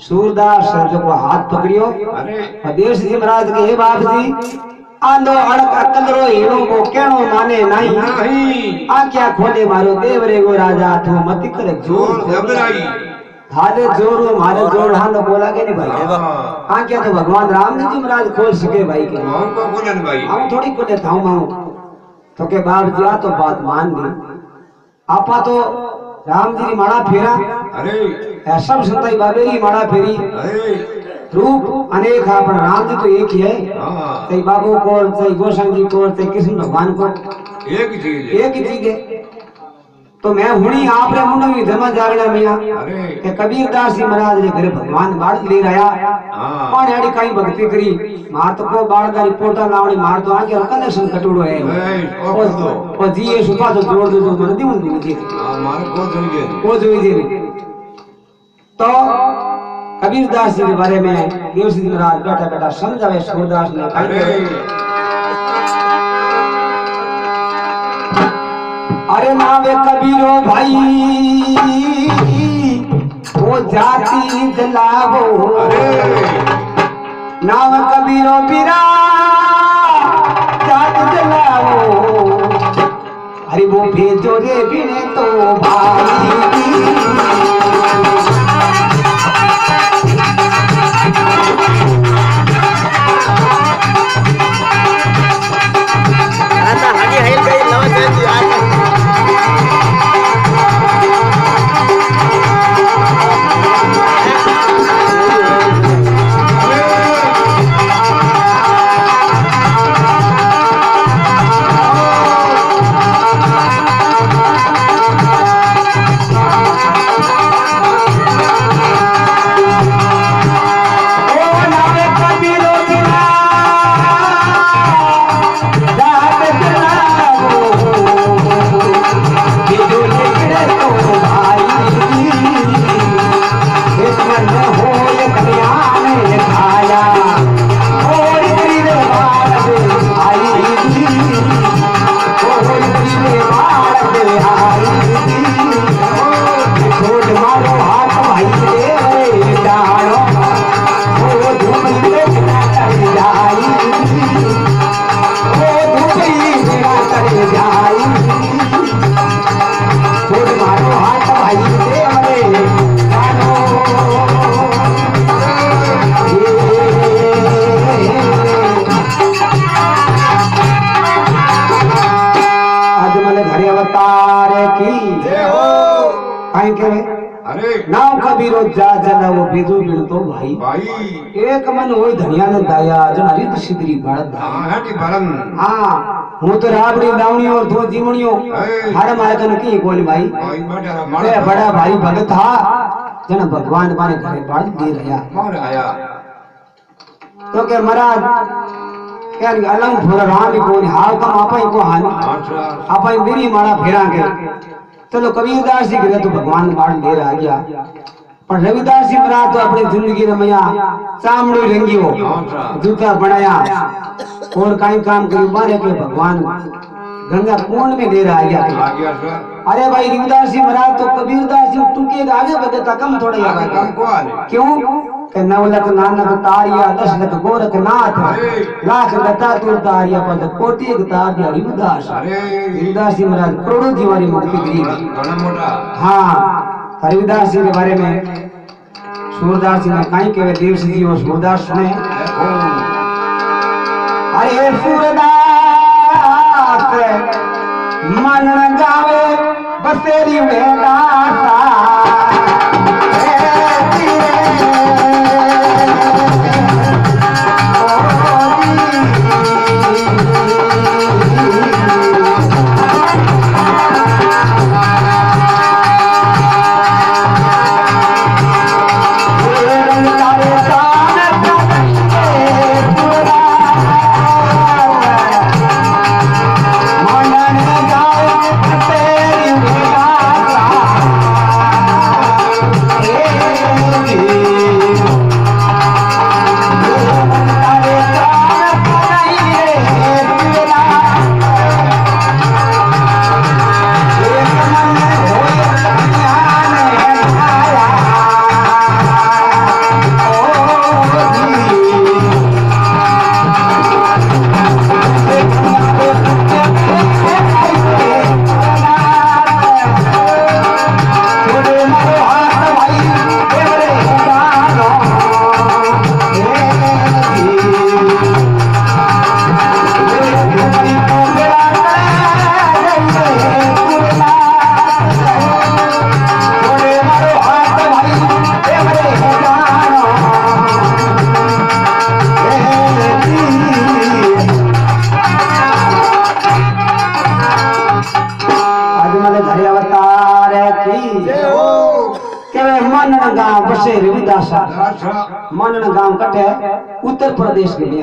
सूरदास जो को हाथ पकड़ियो और देश जी महाराज के हे बाप जी आंदो अड़का कलरो हीरो को केणो माने नहीं आ क्या खोले मारो देवरे गो राजा तू मत कर जोर घबराई थारे जोर मारे जोर हां बोला के नहीं भाई हां क्या तो भगवान राम जी महाराज खोल सके भाई के हम को बोलन भाई हम थोड़ी बोले था हम तो के बाप जी आ तो बात मान ली आपा तो राम जी माड़ा फेरा अरे ऐसा संताई बाबेरी माड़ा फेरी अरे रूप अनेक है पर राम जी तो एक ही है कई बाबू को कई गोसाई जी को कई कृष्ण भगवान को एक ही चीज है तो मैं हुणी आपरे मुंडा में धर्म जागना मिया के कबीर दास जी महाराज रे घरे भगवान बाड़ ले रहा कौन आड़ी काई भक्ति करी मार तो को बाड़ का रिपोर्टा लावणी मार तो आके कनेक्शन कटोड़ो है ओ जी ये सुपा तो जोड़ दो जो मन दी मुंडी जी मार को जोई दे तो कबीर दास जी के बारे में देव सिंह महाराज बैठा बैठा समझावे सूरदास ने अरे नावे कबीरो भाई वो जाति जलावो नाव कबीरो पीरा जाति जलावो अरे वो भेजो रे बिने तो भाई नाव कबीरो जा जना वो भेजो मिलतो भाई भाई एक मन होई धनिया ने दाया जन रित सिद्धरी भारत हां हटी भरन हां हूं तो राबड़ी दावणी और दो जीवणियो हर मारे कन की कोनी भाई भाई बड़ा भाई भगत था जन भगवान मारे घरे बाड़ दे रहा मार आया तो के महाराज क्या अलंग थोड़ा राम को हाव का आपा को हानि आपा मेरी मारा फेरा के चलो कबीरदास जी के तो भगवान बाण ले रहा गया पर रविदास जी महाराज तो अपनी जिंदगी रमया चामड़ी रंगी हो जूता बनाया और कई काम करी मारे के भगवान गंगा कुंड में ले रहा गया अरे भाई रविदास जी महाराज तो कबीरदास जी टूके आगे बढ़ता कम थोड़ा याद क्यों के 9 लाख नानक तारिया 10 लाख गोरखनाथ लाख लता तुर तारिया पद कोटि तार रविदास रविदास जी महाराज करोड़ों जीवारी मुक्ति करी हाँ रविदास जी के बारे में सूरदास जी ने कहीं के देव जी और सूरदास सुने अरे सूरदास मन गावे बसेरी वेदासा बसे रविदासा मानना गांव कटे उत्तर प्रदेश के लिए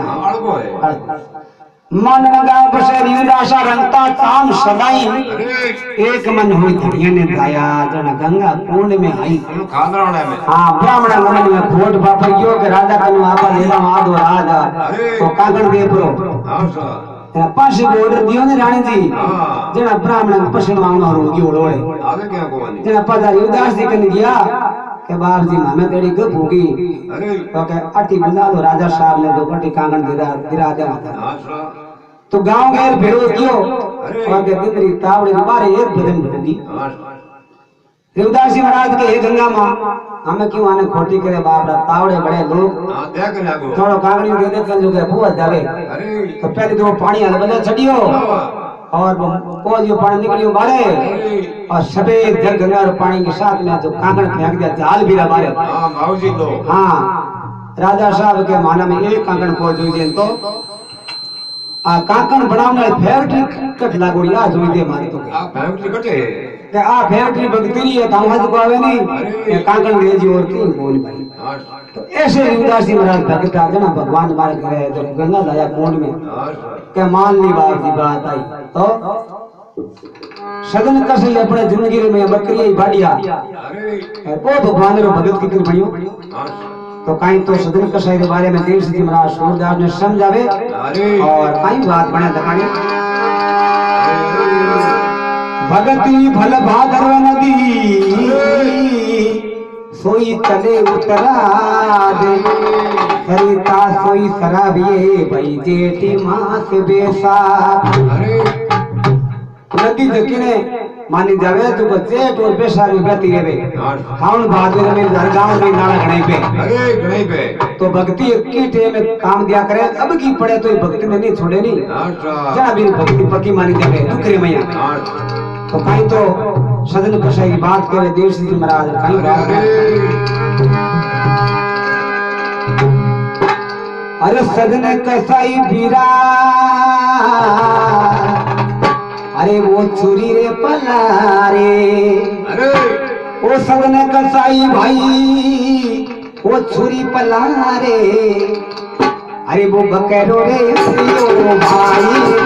मानना गांव बसे रविदासा रंगता ताम सदाई एक मन हुई धनिया ने गाया जन गंगा कुंड में आई हाँ ब्राह्मण मन में घोट बापर गयो के राजा कनु आपा लेला आदो राजा तो कागण दे प्रो पासे ऑर्डर दियो ने रानी जी जना ब्राह्मण पसंद मांगनो रोगी ओलोड़े आगे क्या कोनी जना पधारी उदास जी कन गया के बाप जी हमें तेरी गप होगी तो के अटी बुला लो राजा साहब ने दो कटी कांगन गिरा दे माता तो गांव गए भेड़ो कियो और के दिंदरी तावड़े बारे एक भजन भजनी देवदास जी महाराज के हे गंगा मां हमें क्यों आने खोटी करे बाप रा तावड़े बड़े लोग हां देख लागो थोड़ो कांगड़ी दे दे कर जो के बुआ जावे तो पहले तो पानी हल बदल छडियो और वो जो पानी निकलियो बारे और सफेद जग गंगा पानी के साथ में जो कांगड़ फेंक दिया जाल भी बारे हां माऊजी तो हां राजा साहब के माना में एक कांगड़ को जोई दे तो आ कांकण बनावने फैक्ट्री कट लागोड़िया जोई दे मारे तो आ फैक्ट्री कटे के आ फैक्ट्री बगतरी है तामहद को आवे नहीं कांकण रेजी और की बोल भाई तो ऐसे रविदास जी महाराज भक्त आ जना भगवान मारे गए जब गंगा लाया कुंड में के मान ली बाप जी बात आई तो सदन कसई अपने जिंदगी में बकरी बाड़िया ओ भगवान रो भगत की कृपा तो कहीं तो सदन कसाई के बारे में देश जी महाराज सूरदास ने समझावे और कहीं बात बने दकानी भगती भल भादर नदी सोई चले उतरा दे सरिता सोई सराबिए भाई जेठी मास बेसा नदी दकिने मानी जावे तो जेठ और बेसार में बहती रहे खाउन भादर में दरगाह में नाला गणे पे तो भक्ति की टेम में काम दिया करे अब की पड़े तो भक्ति में नहीं छोड़े नहीं जरा भी भक्ति पक्की मानी जावे दुखरे मैया तो कहीं तो सदन कसाई की बात करे देश जी महाराज कहीं बात अरे सदन कसाई बीरा अरे वो छुरी रे पलारे अरे वो सदन कसाई भाई वो छुरी पलारे अरे वो बकरो रे ओ भाई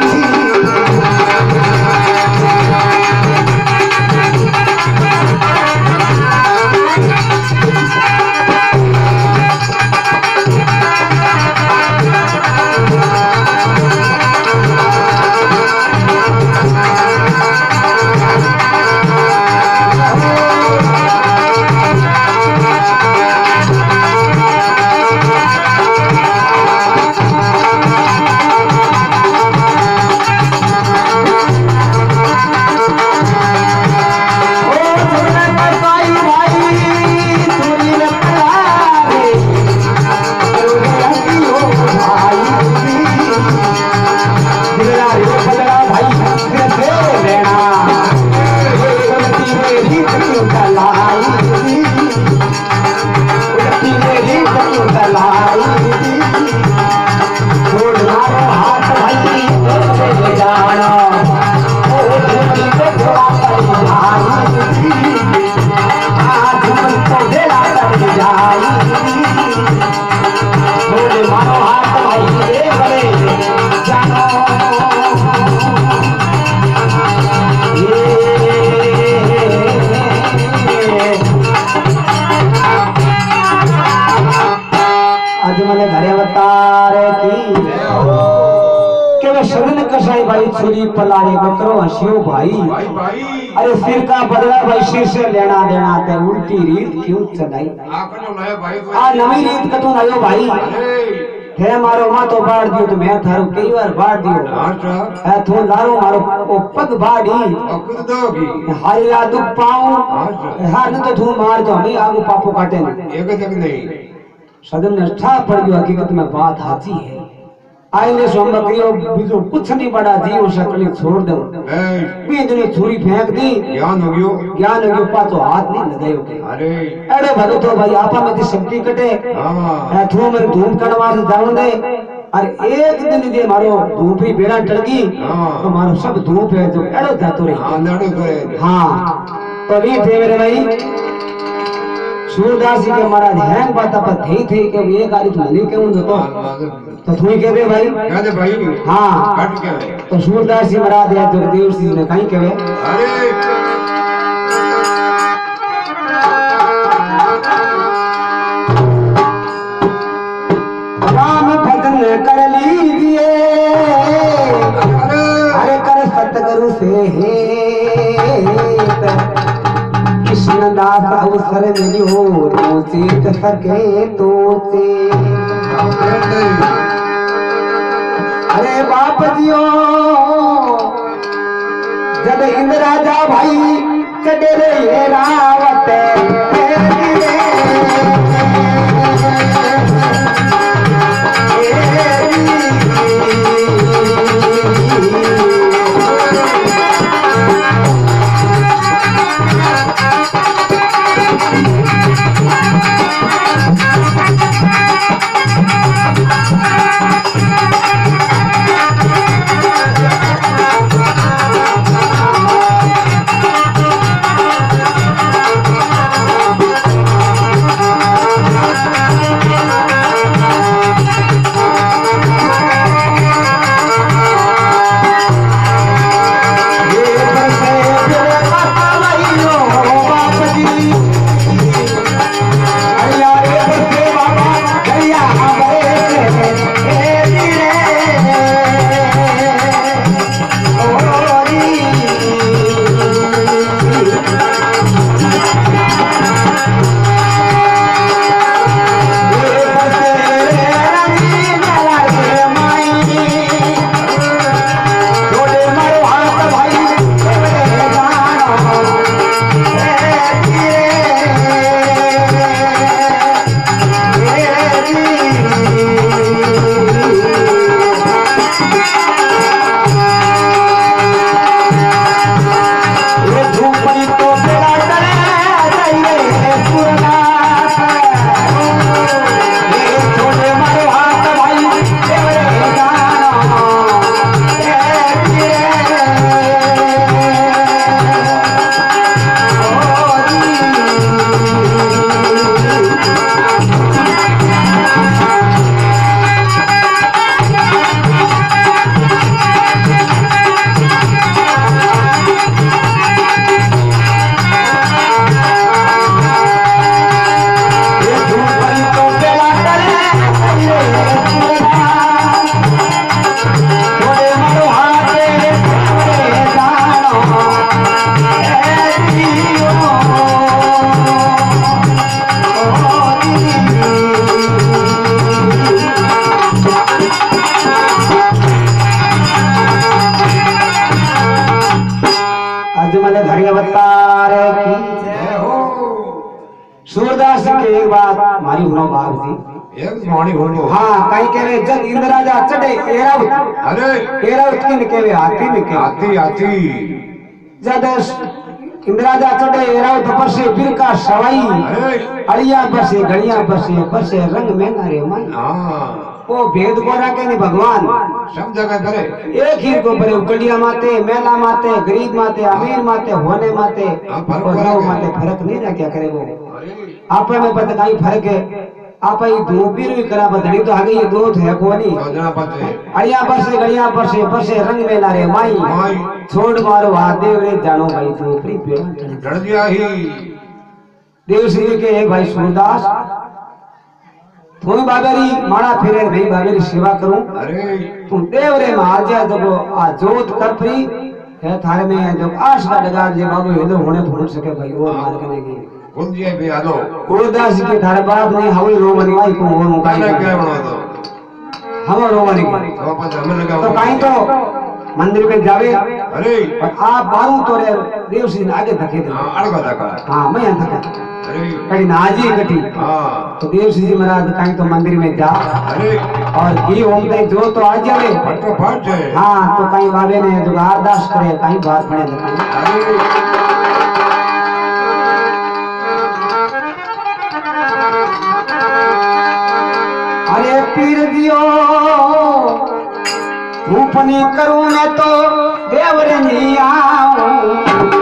छुरी पलारे बकरो हंसियो भाई अरे सिर का बदला भाई सिर से लेना देना ते उल्टी रीत क्यों चलाई आ नवी रीत कतो नयो भाई हे मारो मा तो बाढ़ दियो तो मैं थारो कई बार बाढ़ दियो है थो लारो मारो ओ पग बाड़ी खुद दोगी हारिया दुख पाऊं हार न तो तू मार दो हमें आगू पापो काटे एक तक नहीं सदन में ठा पड़ गयो हकीकत में बात हाची है आईने सो बकरियो बीजो कुछ नहीं बड़ा जीव शकली छोड़ दो बीज ने छुरी फेंक दी ज्ञान हो गयो पाछो हाथ नहीं लगायो अरे अरे भलो तो भाई आपा में शक्ति कटे हां थो मेरे धूम कड़वा से जाऊं दे अरे एक दिन दे मारो धूप ही बेड़ा टलगी तो मारो सब धूप है जो एड़ो जातो रही हां नड़ो करे हां तो री थे मेरे भाई सूरदास जी के महाराज हैंग बात पर थे के ये गाली तू नहीं कहूं तो तू ही कहबे भाई कहदे भाई हां कट के तो सूरदास जी महाराज या जगदेव जी ने कहीं कहवे अरे राम भजन कर लीजिए अरे कर सतगुरु से कृष्ण दास अवसर मिलियो तो चीत सके तो से अरे बाप जियो जब इंद्र राजा भाई चढ़े रे रावत सूरदास जी के एक बात मारी हुनो बात थी एक मानी हुनो हाँ कहीं कह रहे जब इंद्र राजा चढ़े एरावत अरे एरावत की निकले हाथी निकले हाथी हाथी जब इंद्र राजा चढ़े एरावत पर से वीर का सवाई अड़िया पर से घड़िया पर से रंग में नारे मन हां वो भेद को रखे नहीं भगवान सब जगह करे एक ही को बड़े उकड़िया माते मेला माते गरीब माते अमीर माते होने माते और माते फर्क नहीं रहा क्या करे वो आप में पता कहीं फर्क है आप ही दो पीर भी करा बदली तो आगे ये दो है कोनी अड़िया पर से गड़िया पर से रंग में नारे माई छोड़ मारो हाथ देव रे जानो भाई तू प्री पेड़ डर गया ही देव श्री के भाई सूरदास तुम बाबेरी माड़ा फिरे भाई बाबेरी सेवा करूं अरे तुम देव रे महाराजा जब आ जोत करपरी है थारे में जब आश का डगा जे बाबू हेलो होने थोड़ सके भाई और मार करने की कौन दिए भी आलो उदास जी के थारे बाप ने हवल रो बनवाई को और मुकाई क्या बना दो हम रो बनी वापस हमें लगा तो कहीं तो मंदिर में जावे अरे और आप बारू तो रे देव श्री आगे धके दे हां अड़गा धका हां मैं धके अरे कहीं नाजी कटी हां तो देव श्री महाराज कहीं तो मंदिर में जा अरे और घी ओम दे जो तो आ जावे फटाफट हाँ तो कहीं बाबे ने जो अरदास करे कहीं बात बने अरे अरे पीर दियो रूपनी करूं मैं तो देवर नहीं आऊं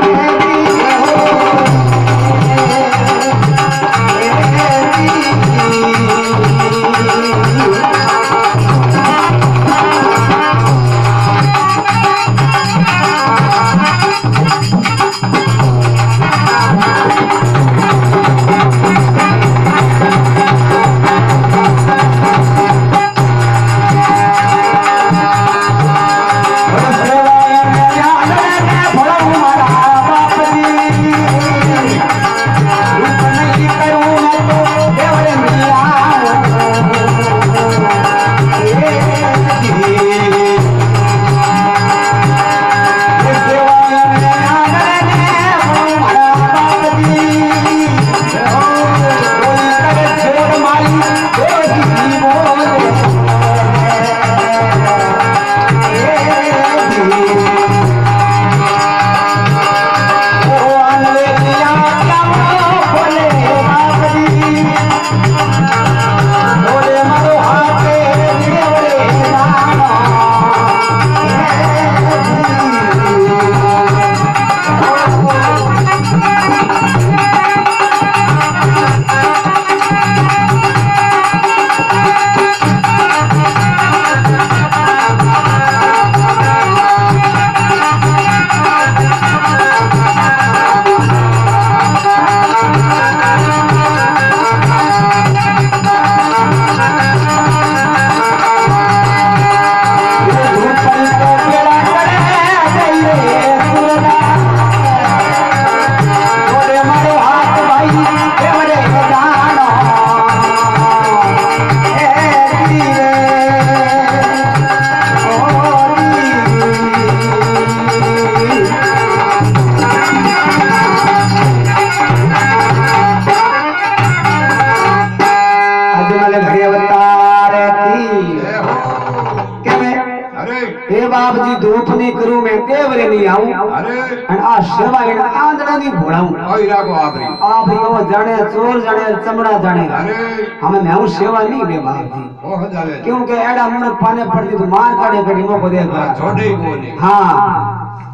धूप नहीं करूं मैं देवरे नहीं आऊं अरे અને આ સેવા એને આંધળા ની ભોળાવું ઓય રાખો આપરી આ ભાઈઓ જાણે ચોર જાણે ચમડા જાણે અરે हमें मैं हूं सेवा नहीं दे बाबजी ઓ હજાલે क्योंकि एड़ा मुंड पाने पड़ती तो मार काढ़े कड़ी मो को दे છોડે કોની हाँ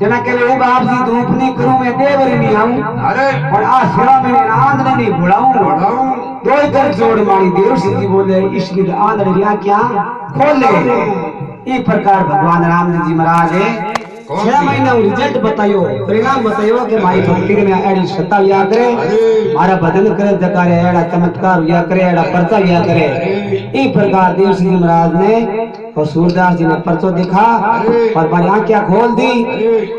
जना के लिए बाबजी धूप नहीं करूं मैं देवरे नहीं आऊं અરે और आ सेवा में आंधळा नहीं भोळाऊं વડાઉં दो कर जोड़ मारी देव सिद्धि बोले इसकी आंधळिया क्या खोले इस प्रकार भगवान राम जी महाराज 6 महीना रिजल्ट बतायो परिणाम बतायो कि मारी भक्ति के में एड़ी सत्ता या करे मारा भजन करे जकारे एड़ा चमत्कार या करे एड़ा परचा या करे इस प्रकार देव सिद्धि महाराज ने और सूरदास जी ने परचो दिखा और मारी आंखें खोल दी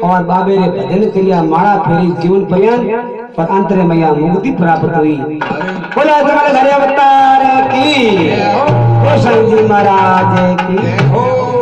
और बाबे ने भजन किया मारा फेरी जीवन पर्यंत पर अंतरे मैया मुक्ति प्राप्त हुई बोला तुम्हारे घर अवतार की ओ संजी महाराज की